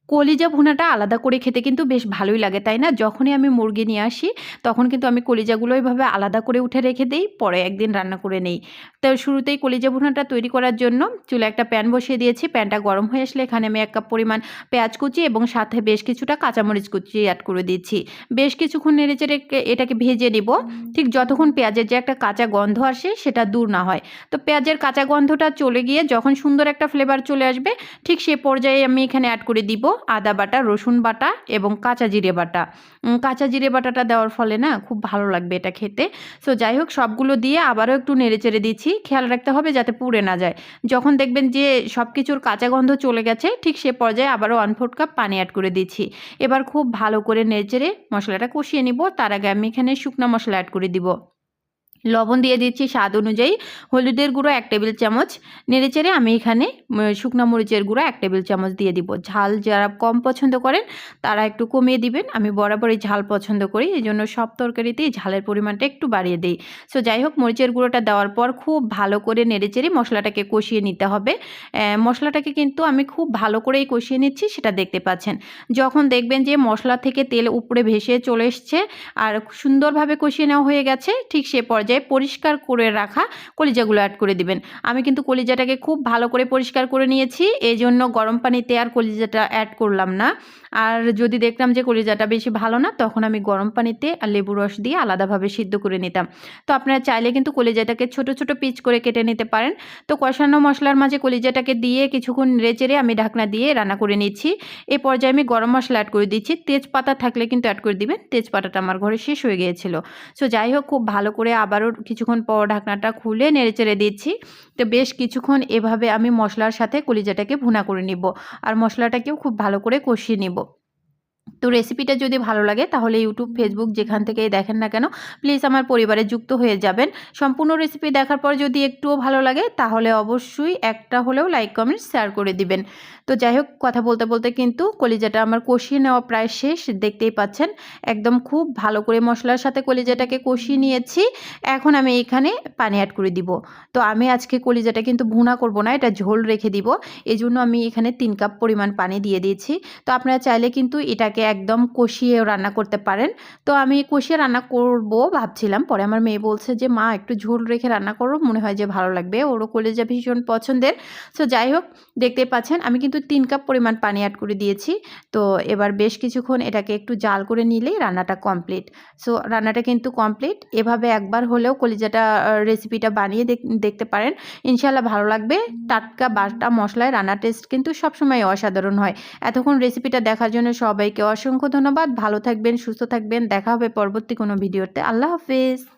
কলিজা ভুনাটা আলাদা করে খেতে কিন্তু বেশ ভালোই লাগে, তাই না? যখনই আমি মুরগি নিয়ে আসি তখন কিন্তু আমি কলিজাগুলো এভাবে আলাদা করে উঠে রেখে দেই, পরে একদিন রান্না করে নেই। তো শুরুতেই কলিজা ভুনাটা তৈরি করার জন্য চুলায় একটা প্যান বসিয়ে দিয়েছি। প্যানটা গরম হয়ে আসলে এখানে আমি 1 কাপ পরিমাণ পেঁয়াজ কুচি এবং সাথে বেশ কিছুটা কাঁচামরিচ কুচি অ্যাড করে দিচ্ছি। বেশ কিছুক্ষণ নেড়েচেড়ে এটাকে ভেজে নিব, ঠিক যতক্ষণ পেঁয়াজের যে একটা কাঁচা গন্ধ আসে সেটা দূর না হয়। তো পেঁয়াজের কাঁচা গন্ধটা চলে গিয়ে যখন সুন্দর একটা ফ্লেভার চলে আসবে, ঠিক সে পর্যায়ে আমি এখানে অ্যাড করে দিব আদা বাটা, রসুন বাটা এবং কাঁচা জিরে বাটা। কাঁচা জিরে বাটাটা দেওয়ার ফলে না খুব ভালো লাগবে এটা খেতে। সো যাই হোক, সবগুলো দিয়ে আবারও একটু নেড়েচেড়ে দিচ্ছি। খেয়াল রাখতে হবে যাতে পুড়ে না যায়। যখন দেখবেন যে সব কিছুর কাঁচা গন্ধ চলে গেছে, ঠিক সে পর্যায়ে আবারও 1/4 কাপ পানি অ্যাড করে দিচ্ছি। এবার খুব ভালো করে নেড়েচেড়ে মশলাটা কষিয়ে নিব। তার আগে আমি এখানে শুকনা মশলা অ্যাড করে দিব। লবণ দিয়ে দিচ্ছি স্বাদ অনুযায়ী, হলুদের গুঁড়ো 1 টেবিল চামচ, নেড়েচেড়ে আমি এখানে শুকনো মরিচের গুঁড়ো 1 টেবিল চামচ দিয়ে দিব। ঝাল যারা কম পছন্দ করেন তারা একটু কমিয়ে দিবেন। আমি বরাবরই ঝাল পছন্দ করি, এজন্য সব তরকারিতেই ঝালের পরিমাণটা একটু বাড়িয়ে দিই। সো যাই হোক, মরিচের গুঁড়োটা দেওয়ার পর খুব ভালো করে নেড়েচেড়ে মশলাটাকে কষিয়ে নিতে হবে। মশলাটাকে কিন্তু আমি খুব ভালো করেই কষিয়ে নিচ্ছি, সেটা দেখতে পাচ্ছেন। যখন দেখবেন যে মশলা থেকে তেল উপরে ভেসে চলে এসছে আর সুন্দরভাবে কষিয়ে নেওয়া হয়ে গেছে, ঠিক সে পর্যায়ে পরিষ্কার করে রাখা কলিজাগুলো অ্যাড করে দিবেন। আমি কিন্তু কলিজাটাকে খুব ভালো করে পরিষ্কার করে নিয়েছি, এজন্য গরম পানিতে আর কলিজাটা অ্যাড করলাম না। আর যদি দেখতাম যে কলিজাটা বেশি ভালো না, তখন আমি গরম পানিতে আর লেবু রস দিয়ে আলাদাভাবে সিদ্ধ করে নিতাম। তো আপনারা চাইলে কিন্তু কলিজাটাকে ছোট ছোট পিচ করে কেটে নিতে পারেন। তো কষানো মশলার মাঝে কলিজাটাকে দিয়ে কিছুক্ষণ নেড়েচেড়ে আমি ঢাকনা দিয়ে রান্না করে নিচ্ছি। এই পর্যায়ে আমি গরম মশলা অ্যাড করে দিচ্ছি। তেজপাতা থাকলে কিন্তু অ্যাড করে দিবেন। তেজপাতাটা আমার ঘরে শেষ হয়ে গিয়েছিল। সো যাই হোক, খুব ভালো করে আবারও কিছুক্ষণ পর ঢাকনাটা খুলে নেড়েচেড়ে দিচ্ছি। তো বেশ কিছুক্ষণ এভাবে আমি মশলার সাথে কলিজাটাকে ভুনা করে নিব, আর মশলাটাকেও খুব ভালো করে কষিয়ে নিব। তো রেসিপিটা যদি ভালো লাগে তাহলে ইউটিউব, ফেসবুক যেখান থেকেই দেখেন না কেন প্লিজ আমার পরিবারে যুক্ত হয়ে যাবেন। সম্পূর্ণ রেসিপি দেখার পর যদি একটুও ভালো লাগে তাহলে অবশ্যই একটা হলেও লাইক, কমেন্ট, শেয়ার করে দিবেন। তো যাই হোক, কথা বলতে বলতে কিন্তু কলিজাটা আমার কষিয়ে নেওয়া প্রায় শেষ, দেখতেই পাচ্ছেন। একদম খুব ভালো করে মশলার সাথে কলিজাটাকে কষিয়ে নিয়েছি। এখন আমি এখানে পানি অ্যাড করে দিব। তো আমি আজকে কলিজাটা কিন্তু ভুনা করব না, এটা ঝোল রেখে দিব। এজন্য আমি এখানে 3 কাপ পরিমাণ পানি দিয়ে দিয়েছি। তো আপনারা চাইলে কিন্তু এটাকে একদম কষিয়েও রান্না করতে পারেন। তো আমি কষিয়ে রান্না করব ভাবছিলাম, পরে আমার মেয়ে বলছে যে মা একটু ঝোল রেখে রান্না করো, মনে হয় যে ভালো লাগবে, ওরও কলিজা ভীষণ পছন্দের। সো যাই হোক, দেখতেই পাচ্ছেন আমি কিন্তু 3 কাপ পরিমাণ পানি অ্যাড করে দিয়েছি। তো এবার বেশ কিছুক্ষণ এটাকে একটু জাল করে নিলেই রান্নাটা কমপ্লিট। সো রান্নাটা কিন্তু কমপ্লিট। এভাবে একবার হলেও কলিজাটা রেসিপিটা বানিয়ে দেখতে পারেন, ইনশাল্লাহ ভালো লাগবে। টাটকা বাটা মশলায় রান্নার টেস্ট কিন্তু সবসময় অসাধারণ হয়। এতক্ষণ রেসিপিটা দেখার জন্য সবাইকে অসংখ্য ধন্যবাদ। ভালো থাকবেন, সুস্থ থাকবেন। দেখা হবে পরবর্তী কোনো ভিডিওতে। আল্লাহ হাফেজ।